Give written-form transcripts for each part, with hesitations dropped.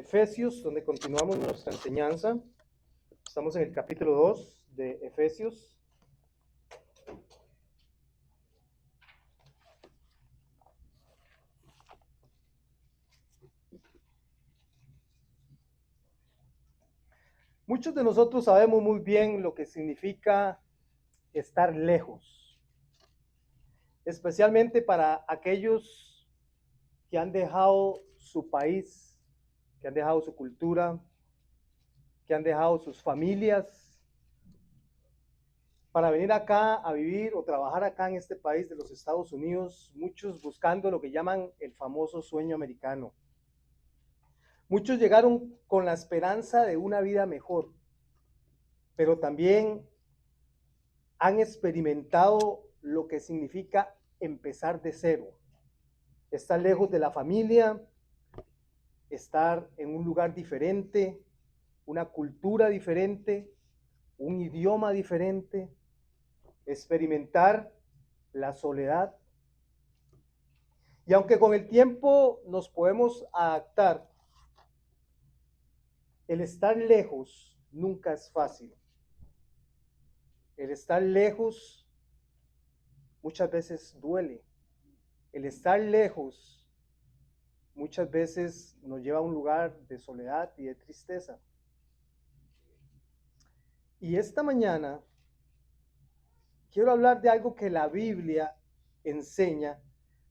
Efesios, donde continuamos nuestra enseñanza. Estamos en el capítulo 2 de Efesios. Muchos de nosotros sabemos muy bien lo que significa estar lejos, especialmente para aquellos que han dejado su país, que han dejado su cultura, que han dejado sus familias, para venir acá a vivir o trabajar acá en este país de los Estados Unidos, muchos buscando lo que llaman el famoso sueño americano. Muchos llegaron con la esperanza de una vida mejor, pero también han experimentado lo que significa empezar de cero, estar lejos de la familia, estar en un lugar diferente, una cultura diferente, un idioma diferente, experimentar la soledad. Y aunque con el tiempo nos podemos adaptar, el estar lejos nunca es fácil. El estar lejos muchas veces duele. El estar lejos muchas veces nos lleva a un lugar de soledad y de tristeza. Y esta mañana quiero hablar de algo que la Biblia enseña,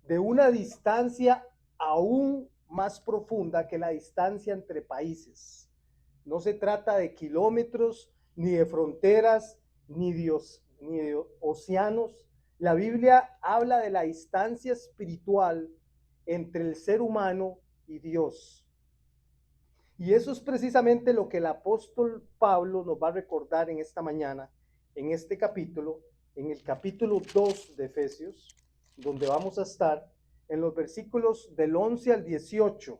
de una distancia aún más profunda que la distancia entre países. No se trata de kilómetros, ni de fronteras, ni de océanos. La Biblia habla de la distancia espiritual entre el ser humano y Dios. Y eso es precisamente lo que el apóstol Pablo nos va a recordar en esta mañana, en este capítulo, en el capítulo 2 de Efesios, donde vamos a estar en los versículos del 11 al 18.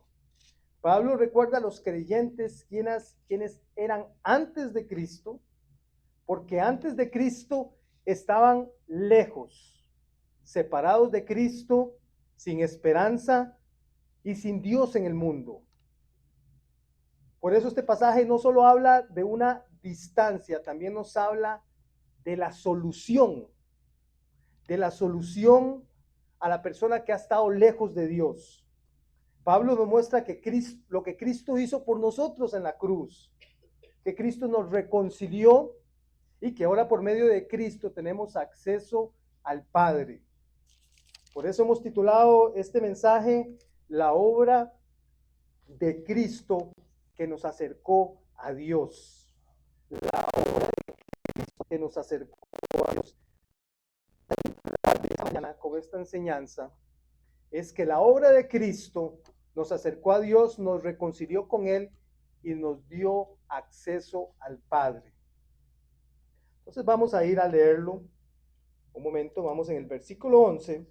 Pablo recuerda a los creyentes quienes eran antes de Cristo, porque antes de Cristo estaban lejos, separados de Cristo, sin esperanza y sin Dios en el mundo. Por eso este pasaje no solo habla de una distancia, también nos habla de la solución a la persona que ha estado lejos de Dios. Pablo nos muestra que lo que Cristo hizo por nosotros en la cruz, que Cristo nos reconcilió y que ahora por medio de Cristo tenemos acceso al Padre. Por eso hemos titulado este mensaje La obra de Cristo que nos acercó a Dios. La obra de Cristo que nos acercó a Dios. Esta mañana con esta enseñanza es que la obra de Cristo nos acercó a Dios, nos reconcilió con Él y nos dio acceso al Padre. Entonces vamos a ir a leerlo. Un momento, vamos en el versículo 11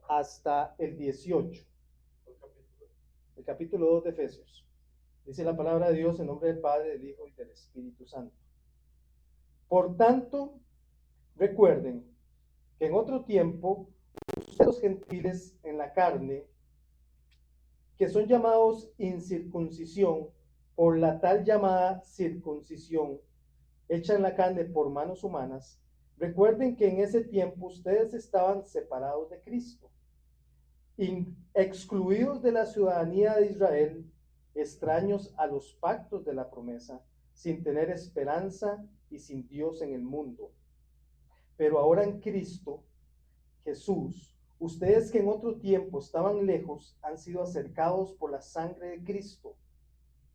hasta el 18. El capítulo 2 de Efesios. Dice la palabra de Dios en nombre del Padre, del Hijo y del Espíritu Santo. Por tanto, recuerden que en otro tiempo, los gentiles en la carne, que son llamados incircuncisión por la tal llamada circuncisión, hecha en la carne por manos humanas, recuerden que en ese tiempo ustedes estaban separados de Cristo, excluidos de la ciudadanía de Israel, extraños a los pactos de la promesa, sin tener esperanza y sin Dios en el mundo. Pero ahora en Cristo Jesús, ustedes que en otro tiempo estaban lejos, han sido acercados por la sangre de Cristo,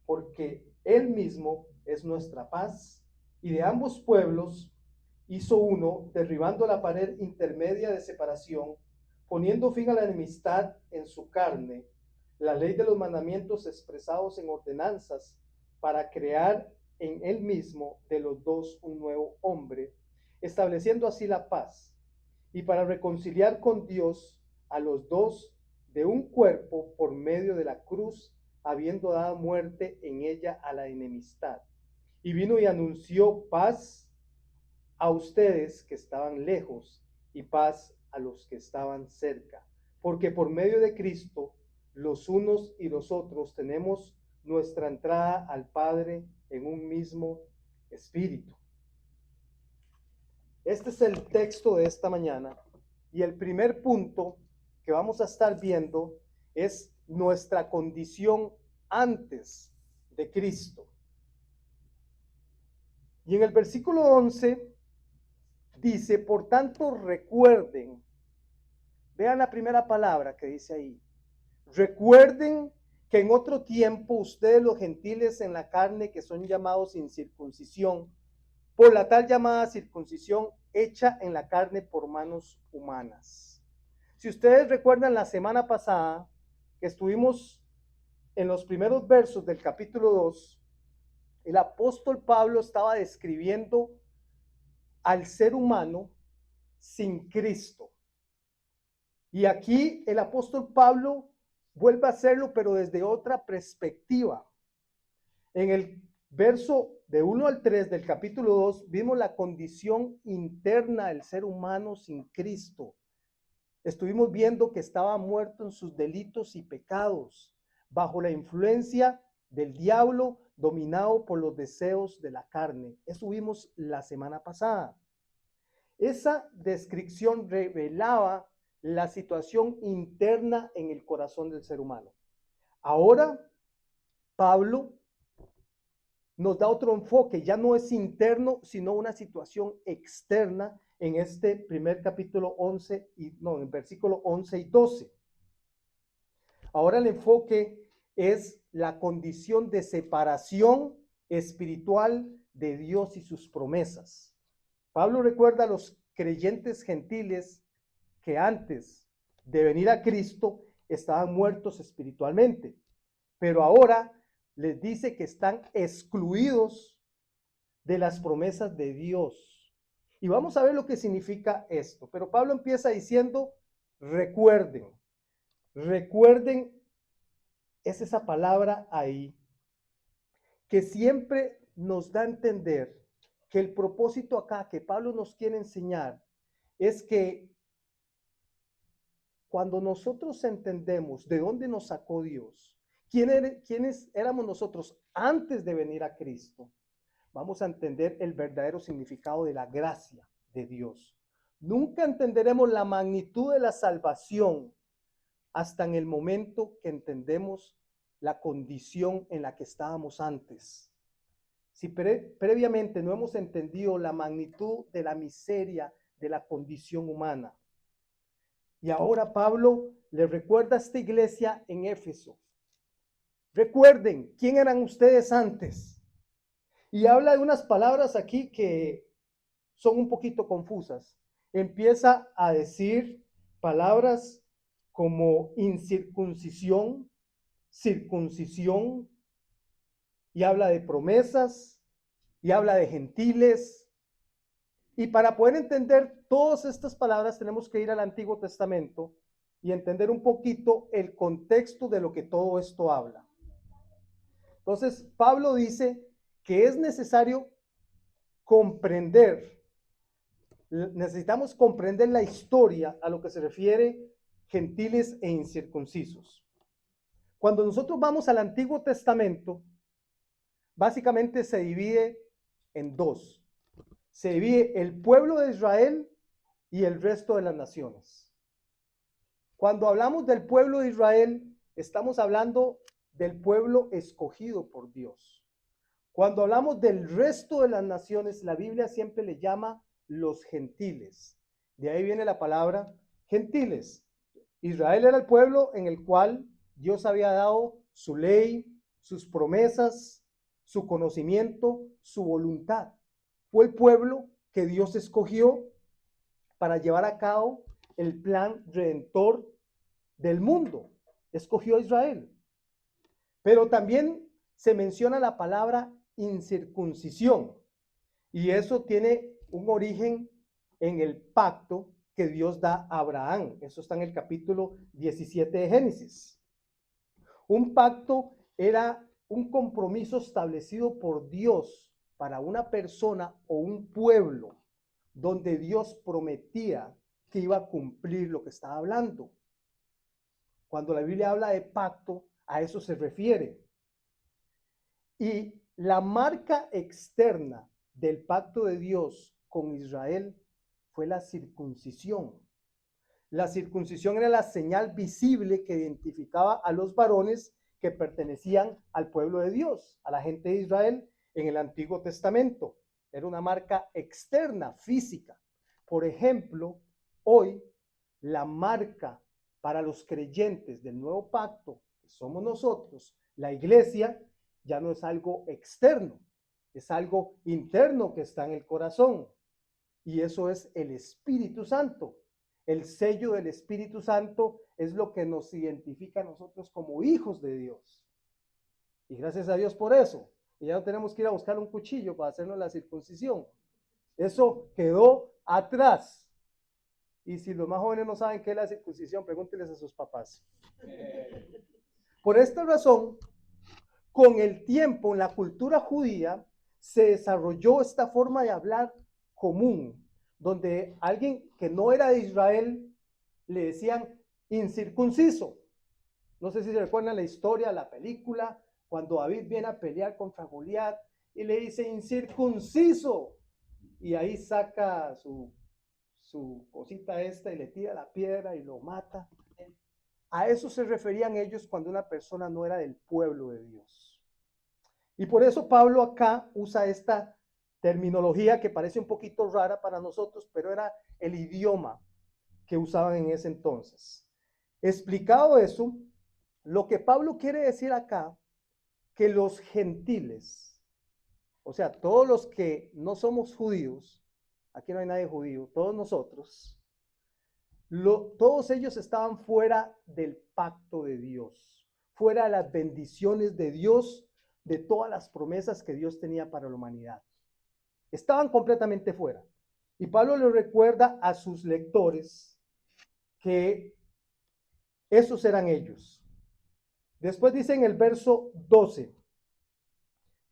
porque Él mismo es nuestra paz, y de ambos pueblos hizo uno, derribando la pared intermedia de separación, poniendo fin a la enemistad en su carne, la ley de los mandamientos expresados en ordenanzas, para crear en Él mismo de los dos un nuevo hombre, estableciendo así la paz, y para reconciliar con Dios a los dos de un cuerpo por medio de la cruz, habiendo dado muerte en ella a la enemistad. Y vino y anunció paz a ustedes que estaban lejos y paz a los que estaban cerca, porque por medio de Cristo los unos y los otros tenemos nuestra entrada al Padre en un mismo espíritu. Este es el texto de esta mañana y el primer punto que vamos a estar viendo es nuestra condición antes de Cristo. Y en el versículo 11 dice, por tanto recuerden, vean la primera palabra que dice ahí, recuerden que en otro tiempo ustedes los gentiles en la carne que son llamados incircuncisión, por la tal llamada circuncisión hecha en la carne por manos humanas. Si ustedes recuerdan la semana pasada que estuvimos en los primeros versos del capítulo 2, el apóstol Pablo estaba describiendo al ser humano sin Cristo. Y aquí el apóstol Pablo vuelve a hacerlo, pero desde otra perspectiva. En el verso de 1 al 3 del capítulo 2 vimos la condición interna del ser humano sin Cristo. Estuvimos viendo que estaba muerto en sus delitos y pecados, bajo la influencia del diablo, dominado por los deseos de la carne. Eso vimos la semana pasada. Esa descripción revelaba la situación interna en el corazón del ser humano. Ahora, Pablo nos da otro enfoque, ya no es interno, sino una situación externa en este primer capítulo 11, en el versículo 11 y 12. Ahora el enfoque es la condición de separación espiritual de Dios y sus promesas. Pablo recuerda a los creyentes gentiles que antes de venir a Cristo estaban muertos espiritualmente, pero ahora les dice que están excluidos de las promesas de Dios. Y vamos a ver lo que significa esto. Pero Pablo empieza diciendo, recuerden, recuerden, es esa palabra ahí, que siempre nos da a entender que el propósito acá que Pablo nos quiere enseñar es que cuando nosotros entendemos de dónde nos sacó Dios, quiénes éramos nosotros antes de venir a Cristo, vamos a entender el verdadero significado de la gracia de Dios. Nunca entenderemos la magnitud de la salvación hasta en el momento que entendemos la condición en la que estábamos antes. Si previamente no hemos entendido la magnitud de la miseria de la condición humana. Y ahora Pablo le recuerda a esta iglesia en Éfeso. Recuerden, ¿quién eran ustedes antes? Y habla de unas palabras aquí que son un poquito confusas. Empieza a decir palabras como incircuncisión, circuncisión, y habla de promesas, y habla de gentiles. Y para poder entender todas estas palabras tenemos que ir al Antiguo Testamento y entender un poquito el contexto de lo que todo esto habla. Entonces, Pablo dice que es necesario necesitamos comprender la historia a lo que se refiere gentiles e incircuncisos. Cuando nosotros vamos al Antiguo Testamento, básicamente se divide en dos. Se divide el pueblo de Israel y el resto de las naciones. Cuando hablamos del pueblo de Israel, estamos hablando del pueblo escogido por Dios. Cuando hablamos del resto de las naciones, la Biblia siempre le llama los gentiles. De ahí viene la palabra gentiles. Israel era el pueblo en el cual Dios había dado su ley, sus promesas, su conocimiento, su voluntad. Fue el pueblo que Dios escogió para llevar a cabo el plan redentor del mundo. Escogió a Israel. Pero también se menciona la palabra incircuncisión. Y eso tiene un origen en el pacto que Dios da a Abraham. Eso está en el capítulo 17 de Génesis. Un pacto era un compromiso establecido por Dios para una persona o un pueblo donde Dios prometía que iba a cumplir lo que estaba hablando. Cuando la Biblia habla de pacto, a eso se refiere. Y la marca externa del pacto de Dios con Israel fue la circuncisión. La circuncisión era la señal visible que identificaba a los varones que pertenecían al pueblo de Dios, a la gente de Israel en el Antiguo Testamento. Era una marca externa, física. Por ejemplo, hoy la marca para los creyentes del nuevo pacto, que somos nosotros, la iglesia, ya no es algo externo, es algo interno que está en el corazón. Y eso es el Espíritu Santo. El sello del Espíritu Santo es lo que nos identifica a nosotros como hijos de Dios. Y gracias a Dios por eso. Y ya no tenemos que ir a buscar un cuchillo para hacernos la circuncisión. Eso quedó atrás. Y si los más jóvenes no saben qué es la circuncisión, pregúntenles a sus papás. Por esta razón, con el tiempo en la cultura judía se desarrolló esta forma de hablar común, donde alguien que no era de Israel le decían incircunciso. No sé si se recuerdan la historia, la película, cuando David viene a pelear contra Goliat y le dice incircunciso. Y ahí saca su cosita esta y le tira la piedra y lo mata. A eso se referían ellos cuando una persona no era del pueblo de Dios. Y por eso Pablo acá usa esta terminología que parece un poquito rara para nosotros, pero era el idioma que usaban en ese entonces. Explicado eso, lo que Pablo quiere decir acá, que los gentiles, o sea, todos los que no somos judíos, aquí no hay nadie judío, todos nosotros, todos ellos estaban fuera del pacto de Dios, fuera de las bendiciones de Dios, de todas las promesas que Dios tenía para la humanidad. Estaban completamente fuera. Y Pablo le recuerda a sus lectores que esos eran ellos. Después dice en el verso 12,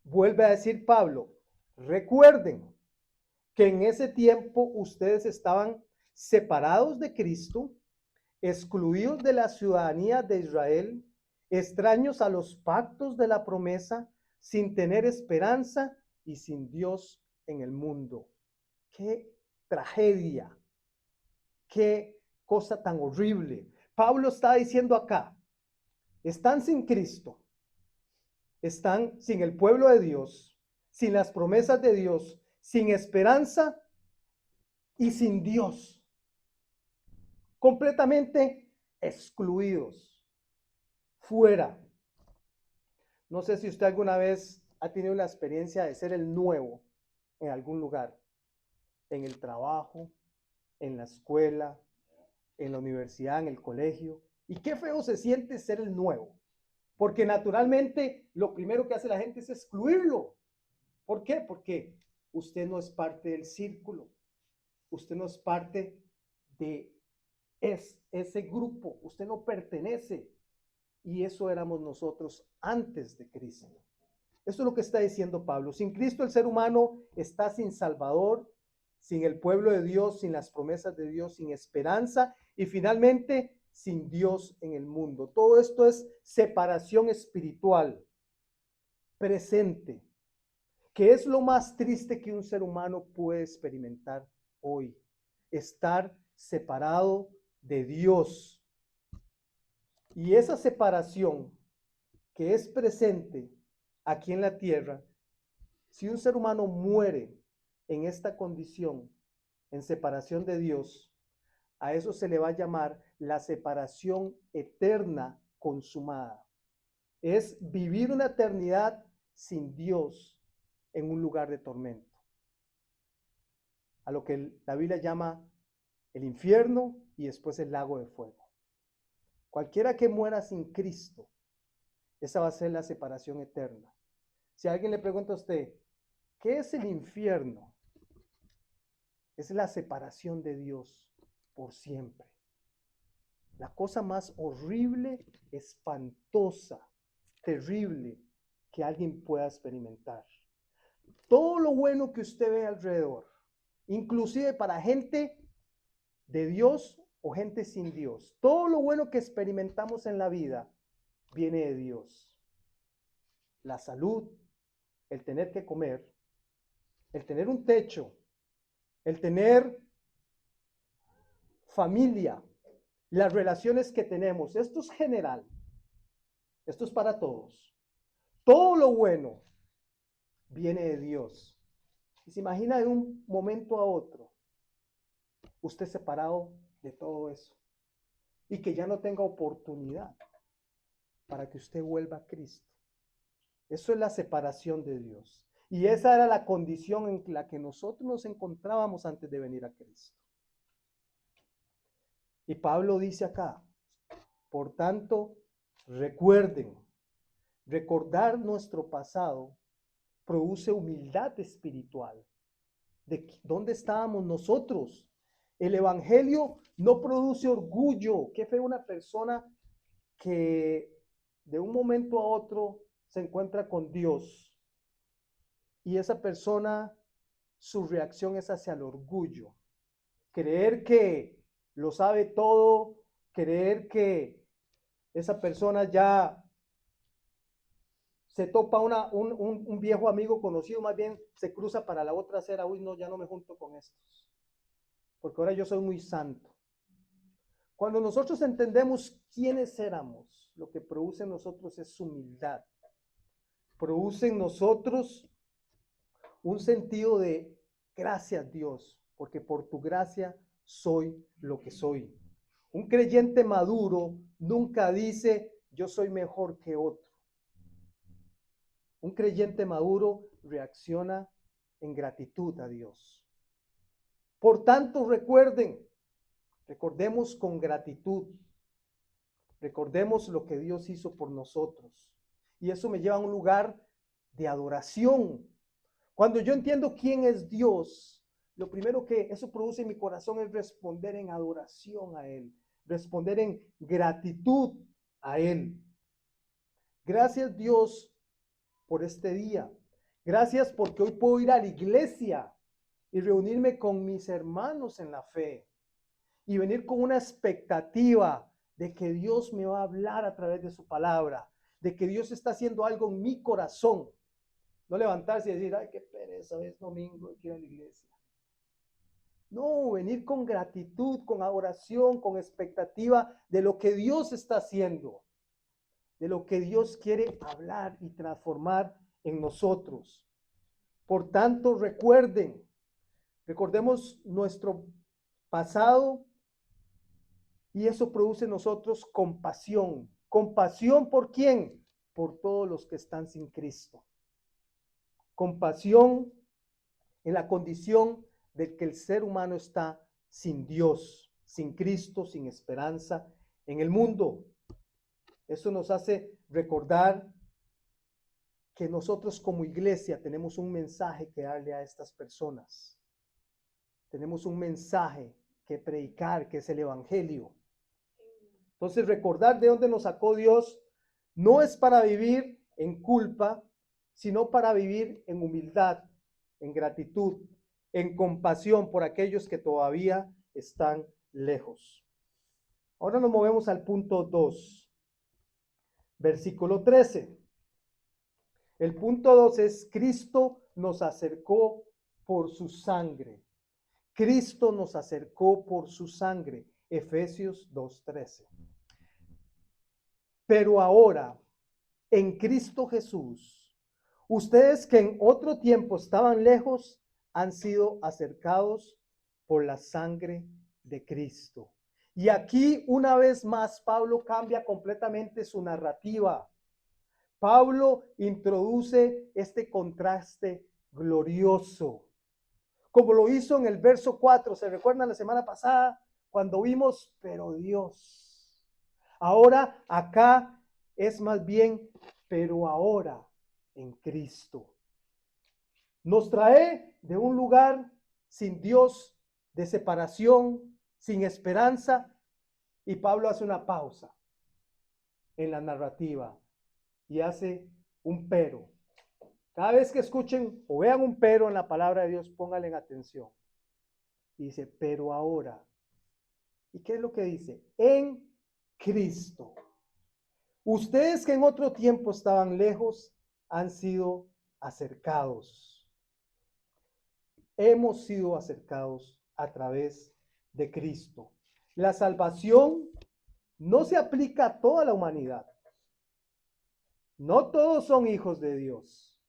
vuelve a decir Pablo, recuerden que en ese tiempo ustedes estaban separados de Cristo, excluidos de la ciudadanía de Israel, extraños a los pactos de la promesa, sin tener esperanza y sin Dios en el mundo. ¡Qué tragedia! ¡Qué cosa tan horrible! Pablo está diciendo acá, están sin Cristo, están sin el pueblo de Dios, sin las promesas de Dios, sin esperanza y sin Dios. Completamente excluidos, fuera. No sé si usted alguna vez ha tenido la experiencia de ser el nuevo en algún lugar, en el trabajo, en la escuela, en la universidad, en el colegio. Y qué feo se siente ser el nuevo, porque naturalmente lo primero que hace la gente es excluirlo. ¿Por qué? Porque usted no es parte del círculo, usted no es parte de ese grupo, usted no pertenece. Y eso éramos nosotros antes de Cristo. Eso es lo que está diciendo Pablo. Sin Cristo el ser humano está sin Salvador, sin el pueblo de Dios, sin las promesas de Dios, sin esperanza y finalmente sin Dios en el mundo. Todo esto es separación espiritual presente, que es lo más triste que un ser humano puede experimentar hoy. Estar separado de Dios. Y esa separación que es presente aquí en la tierra, si un ser humano muere en esta condición, en separación de Dios, a eso se le va a llamar la separación eterna consumada. Es vivir una eternidad sin Dios en un lugar de tormento. A lo que la Biblia llama el infierno y después el lago de fuego. Cualquiera que muera sin Cristo, esa va a ser la separación eterna. Si alguien le pregunta a usted, ¿qué es el infierno? Es la separación de Dios por siempre. La cosa más horrible, espantosa, terrible que alguien pueda experimentar. Todo lo bueno que usted ve alrededor, inclusive para gente de Dios o gente sin Dios. Todo lo bueno que experimentamos en la vida viene de Dios. La salud, el tener que comer, el tener un techo, el tener familia, las relaciones que tenemos. Esto es general. Esto es para todos. Todo lo bueno viene de Dios. Y se imagina de un momento a otro, usted separado de todo eso y que ya no tenga oportunidad para que usted vuelva a Cristo. Eso es la separación de Dios. Y esa era la condición en la que nosotros nos encontrábamos antes de venir a Cristo. Y Pablo dice acá, por tanto, recuerden, recordar nuestro pasado produce humildad espiritual. ¿De dónde estábamos nosotros? El evangelio no produce orgullo. Qué fue una persona que de un momento a otro se encuentra con Dios y esa persona, su reacción es hacia el orgullo. Creer que lo sabe todo, creer que esa persona ya se topa un viejo amigo conocido, más bien se cruza para la otra acera, uy, no, ya no me junto con estos, porque ahora yo soy muy santo. Cuando nosotros entendemos quiénes éramos, lo que produce en nosotros es humildad. Produce en nosotros un sentido de gracias Dios, porque por tu gracia soy lo que soy. Un creyente maduro nunca dice yo soy mejor que otro. Un creyente maduro reacciona en gratitud a Dios. Por tanto, recordemos con gratitud. Recordemos lo que Dios hizo por nosotros. Y eso me lleva a un lugar de adoración. Cuando yo entiendo quién es Dios, lo primero que eso produce en mi corazón es responder en adoración a Él, responder en gratitud a Él. Gracias Dios por este día. Gracias porque hoy puedo ir a la iglesia y reunirme con mis hermanos en la fe y venir con una expectativa de que Dios me va a hablar a través de su palabra, de que Dios está haciendo algo en mi corazón. No levantarse y decir, ay, qué pereza, es domingo, hay que ir a la iglesia. No, venir con gratitud, con adoración, con expectativa de lo que Dios está haciendo, de lo que Dios quiere hablar y transformar en nosotros. Por tanto, recordemos nuestro pasado y eso produce en nosotros compasión. ¿Compasión por quién? Por todos los que están sin Cristo. Compasión en la condición de que el ser humano está sin Dios, sin Cristo, sin esperanza en el mundo. Eso nos hace recordar que nosotros como iglesia tenemos un mensaje que darle a estas personas. Tenemos un mensaje que predicar, que es el evangelio. Entonces, recordar de dónde nos sacó Dios no es para vivir en culpa, sino para vivir en humildad, en gratitud, en compasión por aquellos que todavía están lejos. Ahora nos movemos al punto 2, versículo 13. El punto 2 es Cristo nos acercó por su sangre. Cristo nos acercó por su sangre. Efesios 2:13. Pero ahora, en Cristo Jesús, ustedes que en otro tiempo estaban lejos, han sido acercados por la sangre de Cristo. Y aquí una vez más Pablo cambia completamente su narrativa. Pablo introduce este contraste glorioso, como lo hizo en el verso 4. ¿Se recuerdan la semana pasada cuando vimos, pero Dios? Ahora acá es más bien, pero ahora en Cristo. Nos trae de un lugar sin Dios, de separación, sin esperanza, y Pablo hace una pausa en la narrativa y hace un pero. Cada vez que escuchen o vean un pero en la palabra de Dios, pónganle atención. Y dice, pero ahora ¿Y qué es lo que dice? En Cristo. Ustedes que en otro tiempo estaban lejos, han sido acercados. Hemos sido acercados a través de Cristo. La salvación no se aplica a toda la humanidad. No todos son hijos de Dios.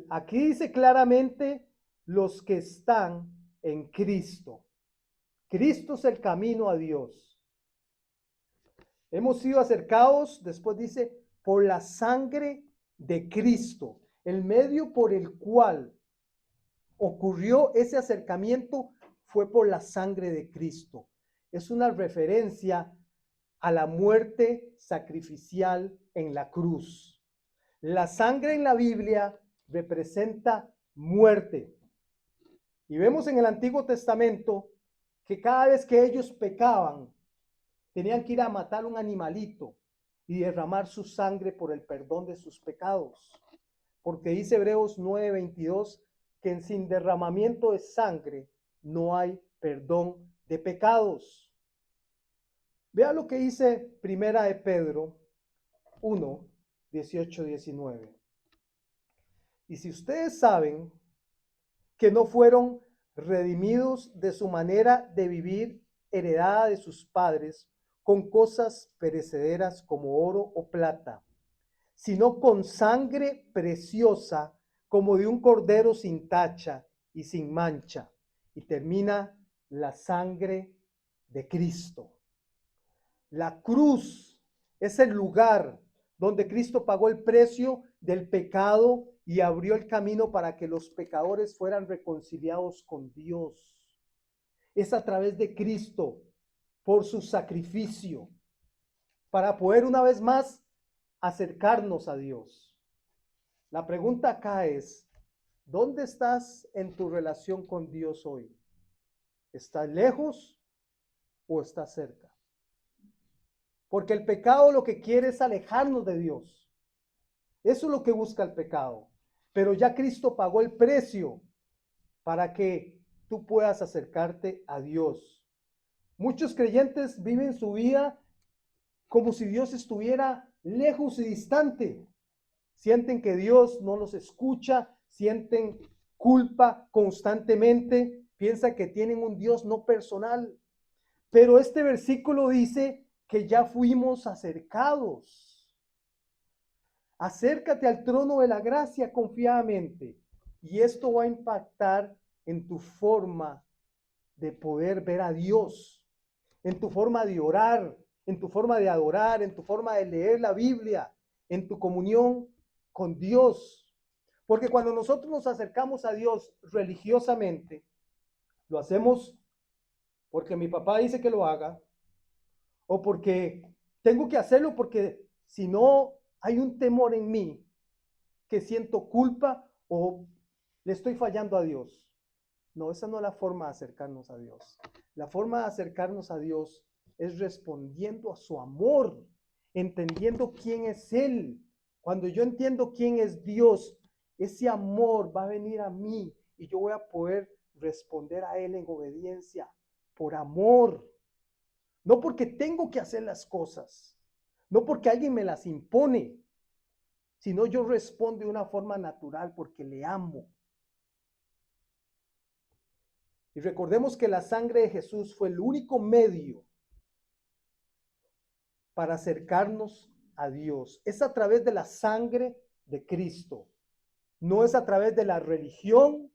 Aquí dice claramente los que están en Cristo. Cristo es el camino a Dios. Hemos sido acercados, después dice, por la sangre de Cristo. El medio por el cual ocurrió ese acercamiento fue por la sangre de Cristo. Es una referencia a la muerte sacrificial en la cruz. La sangre en la Biblia representa muerte. Y vemos en el Antiguo Testamento que cada vez que ellos pecaban, tenían que ir a matar un animalito y derramar su sangre por el perdón de sus pecados. Porque dice Hebreos 9:22 que sin derramamiento de sangre no hay perdón de pecados. Vea lo que dice Primera de Pedro 1:18-19. Y si ustedes saben que no fueron redimidos de su manera de vivir heredada de sus padres con cosas perecederas como oro o plata, sino con sangre preciosa como de un cordero sin tacha y sin mancha. Y termina la sangre de Cristo. La cruz es el lugar donde Cristo pagó el precio del pecado y abrió el camino para que los pecadores fueran reconciliados con Dios. Es a través de Cristo, por su sacrificio, para poder una vez más acercarnos a Dios. La pregunta acá es, ¿dónde estás en tu relación con Dios hoy? ¿Estás lejos o estás cerca? Porque el pecado lo que quiere es alejarnos de Dios. Eso es lo que busca el pecado. Pero ya Cristo pagó el precio para que tú puedas acercarte a Dios. Muchos creyentes viven su vida como si Dios estuviera lejos y distante. Sienten que Dios no los escucha, sienten culpa constantemente, piensan que tienen un Dios no personal. Pero este versículo dice que ya fuimos acercados. Acércate al trono de la gracia confiadamente y esto va a impactar en tu forma de poder ver a Dios, en tu forma de orar, en tu forma de adorar, en tu forma de leer la Biblia, en tu comunión con Dios. Porque cuando nosotros nos acercamos a Dios religiosamente, lo hacemos porque mi papá dice que lo haga, o porque tengo que hacerlo porque si no hay un temor en mí que siento culpa o le estoy fallando a Dios. No, esa no es la forma de acercarnos a Dios. La forma de acercarnos a Dios es respondiendo a su amor, entendiendo quién es Él. Cuando yo entiendo quién es Dios, ese amor va a venir a mí y yo voy a poder responder a Él en obediencia, por amor. No porque tengo que hacer las cosas, no porque alguien me las impone, sino yo respondo de una forma natural porque le amo. Y recordemos que la sangre de Jesús fue el único medio para acercarnos a Dios. Es a través de la sangre de Cristo. No es a través de la religión,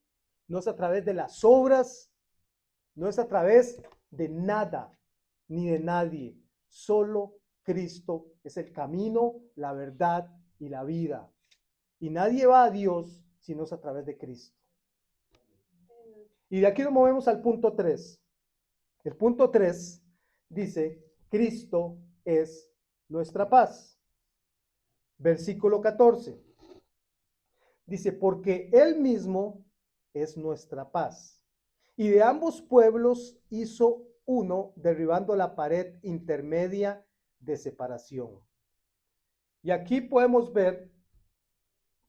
no es a través de las obras, no es a través de nada ni de nadie. Solo Cristo es el camino, la verdad y la vida. Y nadie va a Dios si no es a través de Cristo. Y de aquí nos movemos al punto 3. El punto 3 dice, Cristo es nuestra paz. Versículo 14. Dice, porque Él mismo es nuestra paz. Y de ambos pueblos hizo uno, derribando la pared intermedia de separación. Y aquí podemos ver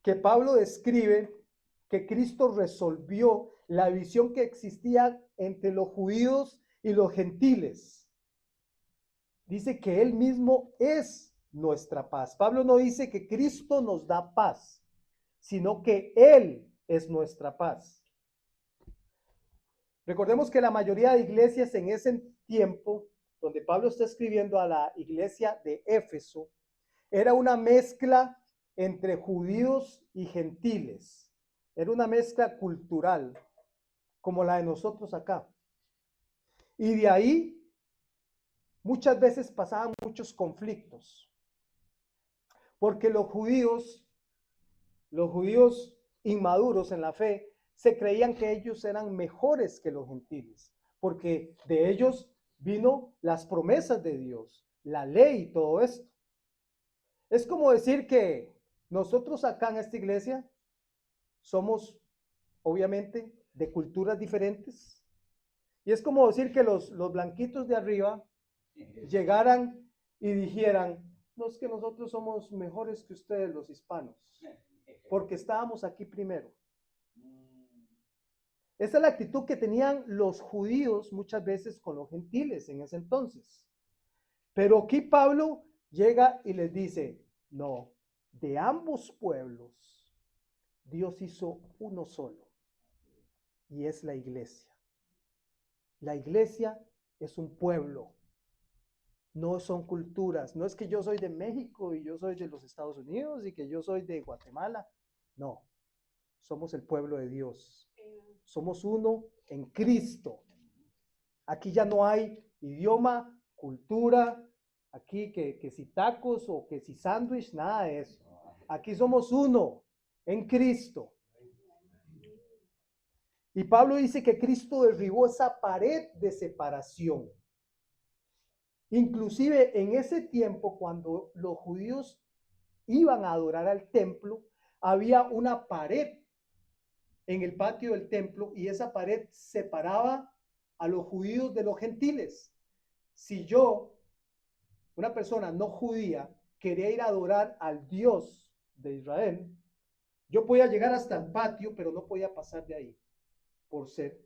que Pablo describe que Cristo resolvió la división que existía entre los judíos y los gentiles. Dice que Él mismo es nuestra paz. Pablo no dice que Cristo nos da paz, sino que Él es nuestra paz. Recordemos que la mayoría de iglesias en ese tiempo, donde Pablo está escribiendo a la iglesia de Éfeso, era una mezcla entre judíos y gentiles. Era una mezcla cultural, como la de nosotros acá. Y de ahí muchas veces pasaban muchos conflictos, porque los judíos inmaduros en la fe, se creían que ellos eran mejores que los gentiles, porque de ellos vino las promesas de Dios, la ley y todo esto. Es como decir que nosotros acá en esta iglesia somos, obviamente, de culturas diferentes. Y es como decir que los blanquitos de arriba llegaran y dijeran, no, es que nosotros somos mejores que ustedes los hispanos, porque estábamos aquí primero. Esa es la actitud que tenían los judíos muchas veces con los gentiles en ese entonces. Pero aquí Pablo llega y les dice, no, de ambos pueblos Dios hizo uno solo, y es la iglesia. La iglesia es un pueblo, no son culturas. No es que yo soy de México y yo soy de los Estados Unidos y que yo soy de Guatemala. No, somos el pueblo de Dios. Somos uno en Cristo. Aquí ya no hay idioma, cultura, aquí que si tacos o que si sándwich, nada de eso. Aquí somos uno en Cristo. Y Pablo dice que Cristo derribó esa pared de separación. Inclusive en ese tiempo, cuando los judíos iban a adorar al templo, había una pared en el patio del templo y esa pared separaba a los judíos de los gentiles. Si yo, una persona no judía, quería ir a adorar al Dios de Israel, yo podía llegar hasta el patio, pero no podía pasar de ahí por ser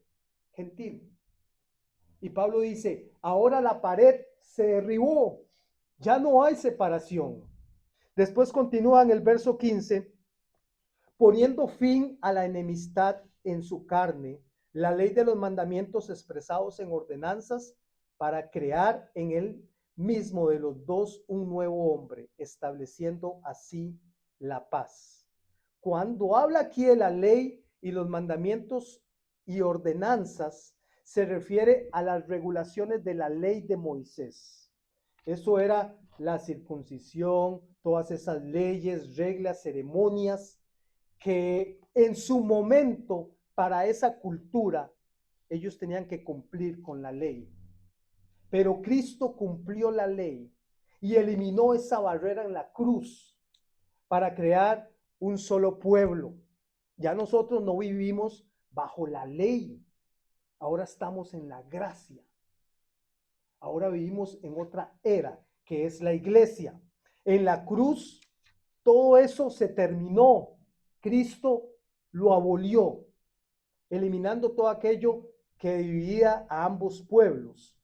gentil. Y Pablo dice, ahora la pared se derribó, ya no hay separación. Después continúa en el verso 15, poniendo fin a la enemistad en su carne, la ley de los mandamientos expresados en ordenanzas para crear en él mismo de los dos un nuevo hombre, estableciendo así la paz. Cuando habla aquí de la ley y los mandamientos y ordenanzas, se refiere a las regulaciones de la ley de Moisés. Eso era la circuncisión, todas esas leyes, reglas, ceremonias que en su momento para esa cultura ellos tenían que cumplir con la ley. Pero Cristo cumplió la ley y eliminó esa barrera en la cruz para crear un solo pueblo. Ya nosotros no vivimos bajo la ley, ahora estamos en la gracia. Ahora vivimos en otra era, que es la iglesia. En la cruz, todo eso se terminó. Cristo lo abolió, eliminando todo aquello que dividía a ambos pueblos.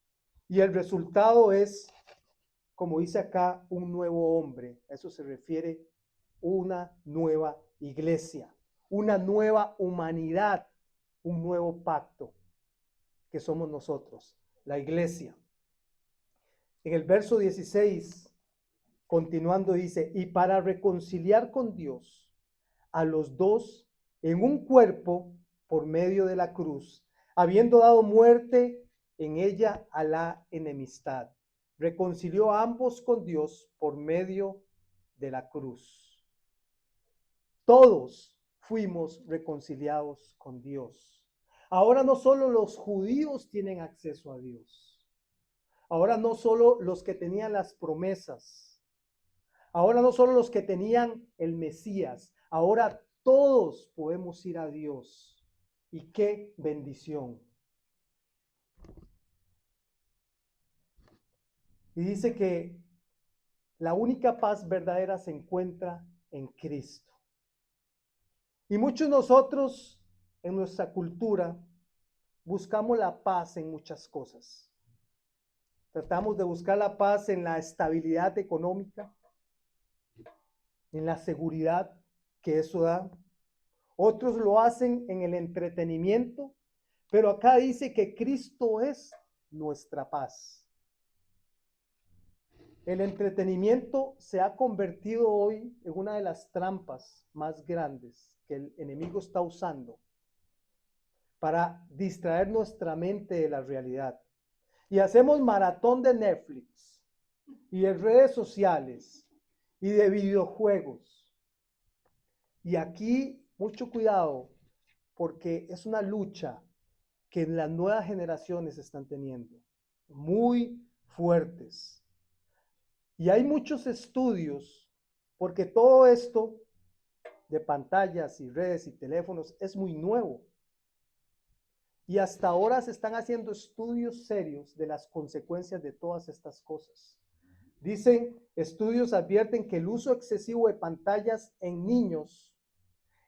Y el resultado es, como dice acá, un nuevo hombre. A eso se refiere una nueva iglesia, una nueva humanidad, un nuevo pacto, que somos nosotros, la iglesia. En el verso 16, continuando, dice, y para reconciliar con Dios a los dos en un cuerpo por medio de la cruz, habiendo dado muerte en ella a la enemistad, reconcilió a ambos con Dios por medio de la cruz. Todos fuimos reconciliados con Dios. Ahora no solo los judíos tienen acceso a Dios. Ahora no solo los que tenían las promesas. Ahora no solo los que tenían el Mesías. Ahora todos podemos ir a Dios. Y qué bendición. Y dice que la única paz verdadera se encuentra en Cristo. Y muchos de nosotros en nuestra cultura buscamos la paz en muchas cosas. Tratamos de buscar la paz en la estabilidad económica, en la seguridad que eso da. Otros lo hacen en el entretenimiento, pero acá dice que Cristo es nuestra paz. El entretenimiento se ha convertido hoy en una de las trampas más grandes que el enemigo está usando para distraer nuestra mente de la realidad. Y hacemos maratón de Netflix y de redes sociales y de videojuegos. Y aquí mucho cuidado, porque es una lucha que las nuevas generaciones están teniendo, muy fuertes. Y hay muchos estudios, porque todo esto de pantallas y redes y teléfonos es muy nuevo. Y hasta ahora se están haciendo estudios serios de las consecuencias de todas estas cosas. Dicen, estudios advierten que el uso excesivo de pantallas en niños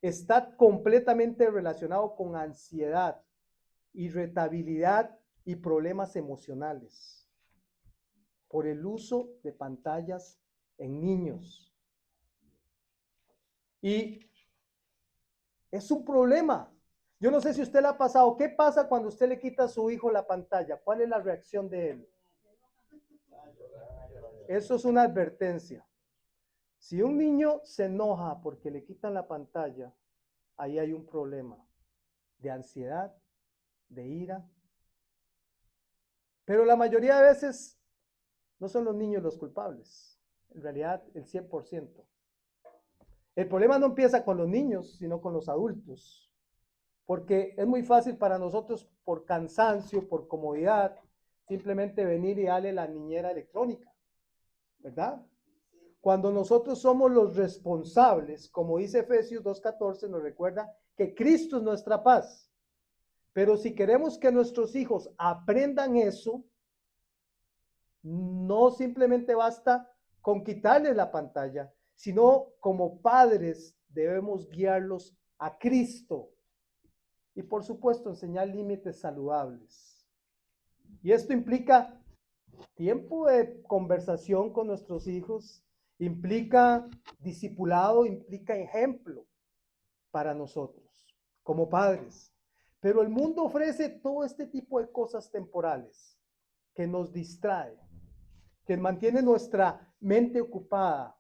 está completamente relacionado con ansiedad, irritabilidad y problemas emocionales por el uso de pantallas en niños. Y es un problema. Yo no sé si usted le ha pasado. ¿Qué pasa cuando usted le quita a su hijo la pantalla? ¿Cuál es la reacción de él? Eso es una advertencia. Si un niño se enoja porque le quitan la pantalla, ahí hay un problema de ansiedad, de ira. Pero la mayoría de veces no son los niños los culpables. En realidad, el 100%. El problema no empieza con los niños, sino con los adultos. Porque es muy fácil para nosotros, por cansancio, por comodidad, simplemente venir y darle la niñera electrónica, ¿verdad? Cuando nosotros somos los responsables, como dice Efesios 2:14, nos recuerda que Cristo es nuestra paz. Pero si queremos que nuestros hijos aprendan eso, no simplemente basta con quitarles la pantalla, sino como padres debemos guiarlos a Cristo. Y por supuesto, enseñar límites saludables. Y esto implica tiempo de conversación con nuestros hijos, implica discipulado, implica ejemplo para nosotros como padres. Pero el mundo ofrece todo este tipo de cosas temporales que nos distrae, que mantiene nuestra mente ocupada,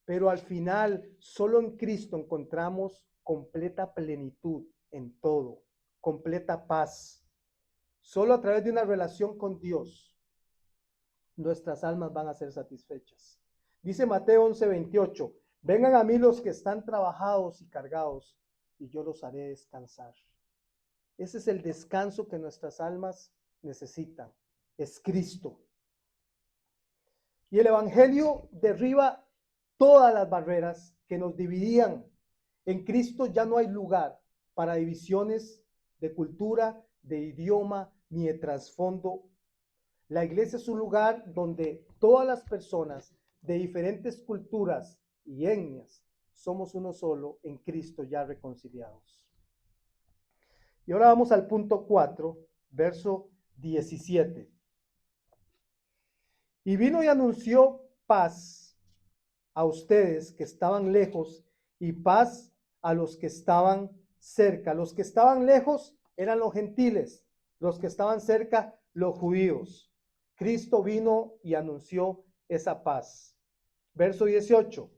pero al final solo en Cristo encontramos completa plenitud en todo, completa paz. Solo a través de una relación con Dios, nuestras almas van a ser satisfechas. Dice Mateo 11:28, vengan a mí los que están trabajados y cargados, y yo los haré descansar. Ese es el descanso que nuestras almas necesitan, es Cristo. Y el Evangelio derriba todas las barreras que nos dividían. En Cristo ya no hay lugar para divisiones de cultura, de idioma, ni de trasfondo. La iglesia es un lugar donde todas las personas de diferentes culturas y etnias somos uno solo en Cristo ya reconciliados. Y ahora vamos al punto 4, verso 17. Y vino y anunció paz a ustedes que estaban lejos y paz a los que estaban cerca. Los que estaban lejos eran los gentiles, los que estaban cerca, los judíos. Cristo vino y anunció esa paz. Verso 18.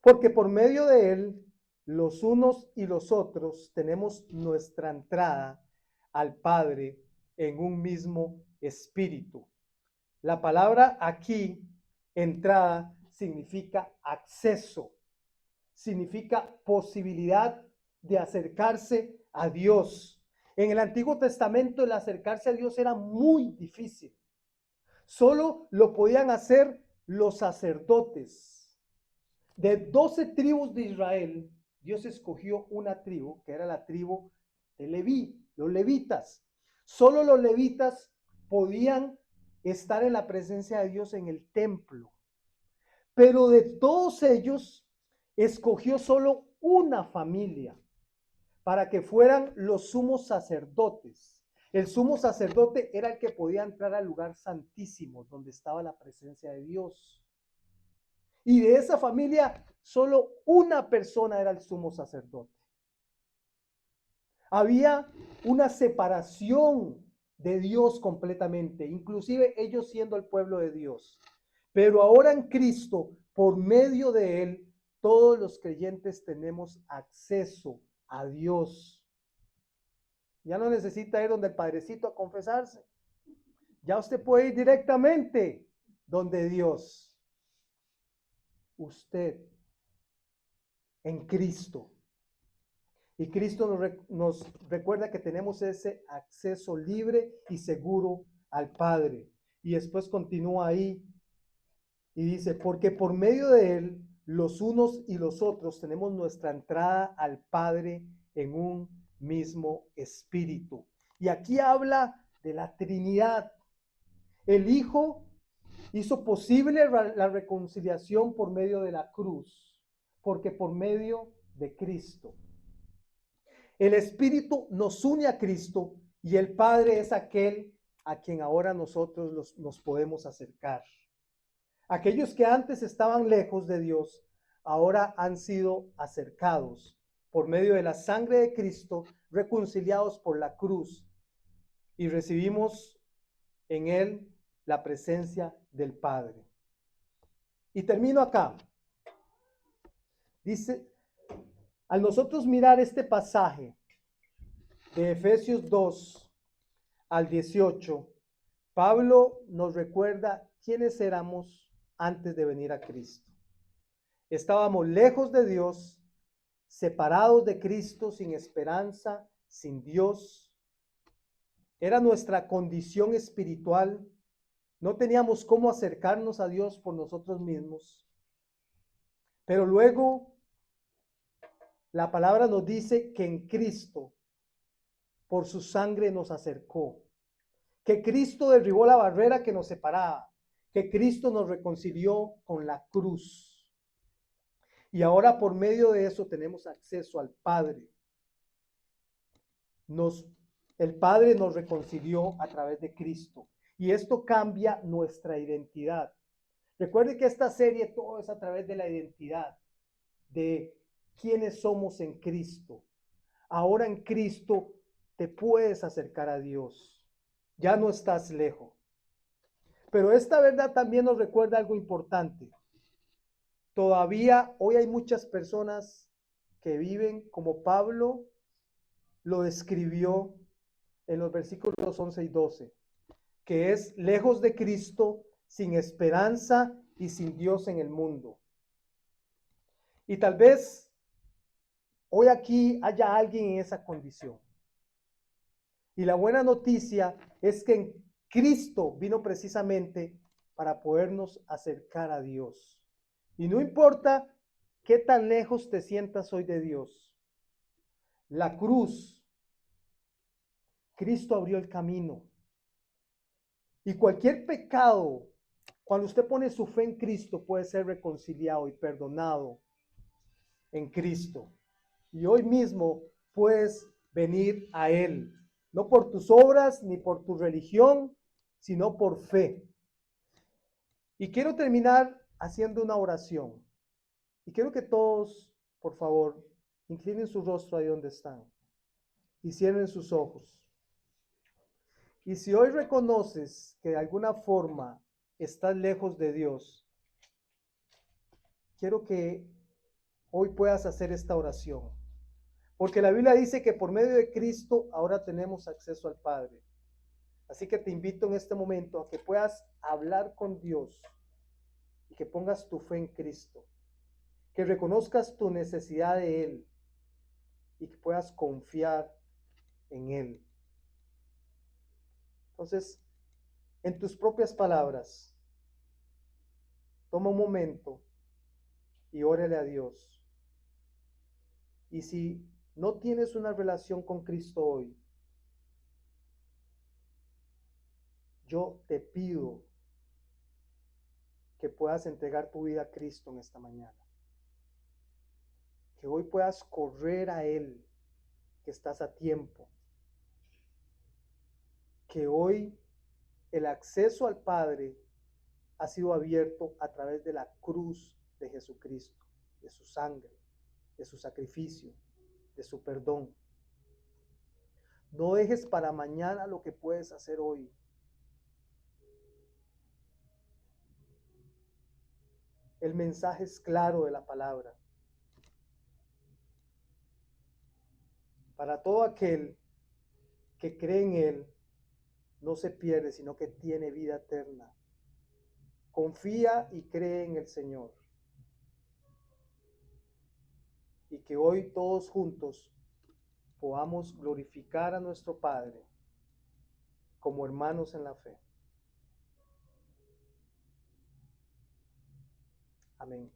Porque por medio de él, los unos y los otros tenemos nuestra entrada al Padre en un mismo espíritu. La palabra aquí, entrada, significa acceso, significa posibilidad de acercarse a Dios. En el Antiguo Testamento el acercarse a Dios era muy difícil. Solo lo podían hacer los sacerdotes. De 12 tribus de Israel, Dios escogió una tribu, que era la tribu de Leví, los levitas. Solo los levitas podían estar en la presencia de Dios en el templo. Pero de todos ellos, escogió solo una familia para que fueran los sumos sacerdotes. El sumo sacerdote era el que podía entrar al lugar santísimo, donde estaba la presencia de Dios. Y de esa familia, solo una persona era el sumo sacerdote. Había una separación de Dios completamente, inclusive ellos siendo el pueblo de Dios. Pero ahora en Cristo, por medio de Él, todos los creyentes tenemos acceso a Dios. Ya no necesita ir donde el Padrecito a confesarse. Ya usted puede ir directamente donde Dios. Usted en Cristo. Y Cristo nos recuerda que tenemos ese acceso libre y seguro al Padre. Y después continúa ahí y dice, porque por medio de Él, los unos y los otros tenemos nuestra entrada al Padre en un mismo espíritu. Y aquí habla de la Trinidad. El Hijo hizo posible la reconciliación por medio de la cruz, porque por medio de Cristo. El Espíritu nos une a Cristo y el Padre es aquel a quien ahora nosotros nos podemos acercar. Aquellos que antes estaban lejos de Dios, ahora han sido acercados por medio de la sangre de Cristo, reconciliados por la cruz, y recibimos en Él la presencia del Padre. Y termino acá. Dice, al nosotros mirar este pasaje de Efesios 2 al 18, Pablo nos recuerda quiénes éramos antes de venir a Cristo. Estábamos lejos de Dios, separados de Cristo, sin esperanza, sin Dios. Era nuestra condición espiritual. No teníamos cómo acercarnos a Dios por nosotros mismos. Pero luego la palabra nos dice que en Cristo, por su sangre nos acercó. Que Cristo derribó la barrera que nos separaba. Que Cristo nos reconcilió con la cruz. Y ahora por medio de eso tenemos acceso al Padre. El Padre nos reconcilió a través de Cristo. Y esto cambia nuestra identidad. Recuerde que esta serie todo es a través de la identidad, de quiénes somos en Cristo. Ahora en Cristo te puedes acercar a Dios. Ya no estás lejos. Pero esta verdad también nos recuerda algo importante. Todavía hoy hay muchas personas que viven como Pablo lo describió en los versículos 11 y 12, que es lejos de Cristo, sin esperanza y sin Dios en el mundo. Y tal vez hoy aquí haya alguien en esa condición. Y la buena noticia es que en Cristo vino precisamente para podernos acercar a Dios. Y no importa qué tan lejos te sientas hoy de Dios. La cruz, Cristo abrió el camino. Y cualquier pecado, cuando usted pone su fe en Cristo, puede ser reconciliado y perdonado en Cristo. Y hoy mismo puedes venir a Él, no por tus obras ni por tu religión, sino por fe. Y quiero terminar haciendo una oración. Y quiero que todos, por favor, inclinen su rostro ahí donde están y cierren sus ojos. Y si hoy reconoces que de alguna forma estás lejos de Dios, quiero que hoy puedas hacer esta oración. Porque la Biblia dice que por medio de Cristo ahora tenemos acceso al Padre. Así que te invito en este momento a que puedas hablar con Dios y que pongas tu fe en Cristo. Que reconozcas tu necesidad de Él y que puedas confiar en Él. Entonces, en tus propias palabras, toma un momento y órale a Dios. Y si no tienes una relación con Cristo hoy, yo te pido que puedas entregar tu vida a Cristo en esta mañana. Que hoy puedas correr a Él que estás a tiempo, que hoy el acceso al Padre ha sido abierto a través de la cruz de Jesucristo, de su sangre, de su sacrificio, de su perdón. No dejes para mañana lo que puedes hacer hoy. El mensaje es claro de la palabra. Para todo aquel que cree en Él, no se pierde, sino que tiene vida eterna. Confía y cree en el Señor. Y que hoy todos juntos podamos glorificar a nuestro Padre como hermanos en la fe. Amén.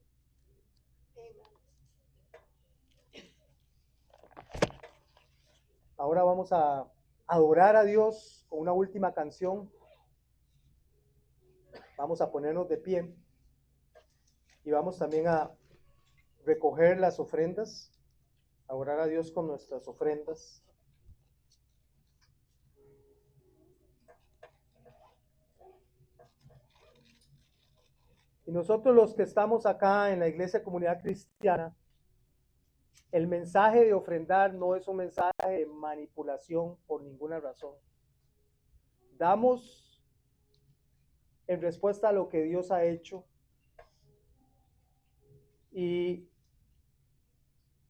Ahora vamos a adorar a Dios con una última canción. Vamos a ponernos de pie y vamos también a recoger las ofrendas, a orar a Dios con nuestras ofrendas. Y nosotros los que estamos acá en la Iglesia Comunidad Cristiana, el mensaje de ofrendar no es un mensaje de manipulación por ninguna razón. Damos en respuesta a lo que Dios ha hecho y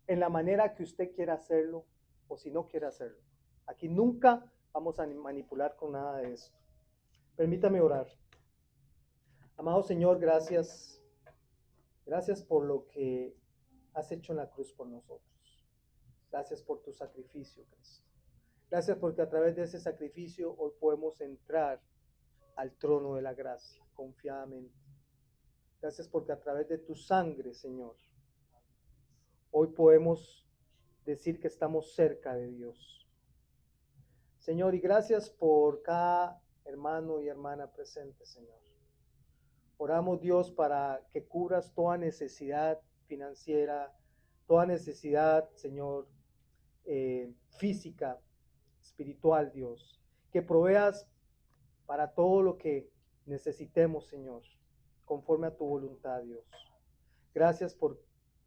en la manera que usted quiera hacerlo o si no quiere hacerlo. Aquí nunca vamos a manipular con nada de esto. Permítame orar. Amado Señor, gracias. Gracias por lo que has hecho en la cruz por nosotros. Gracias por tu sacrificio, Cristo. Gracias porque a través de ese sacrificio hoy podemos entrar al trono de la gracia confiadamente. Gracias porque a través de tu sangre, Señor, hoy podemos decir que estamos cerca de Dios. Señor, y gracias por cada hermano y hermana presente, Señor. Oramos, Dios, para que cubras toda necesidad financiera, toda necesidad, Señor, física, espiritual, Dios. Que proveas para todo lo que necesitemos, Señor, conforme a tu voluntad, Dios. Gracias por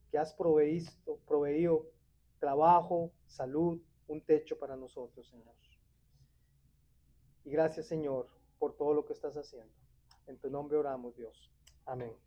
que has proveído trabajo, salud, un techo para nosotros, Señor. Y gracias, Señor, por todo lo que estás haciendo. En tu nombre oramos, Dios. Amén.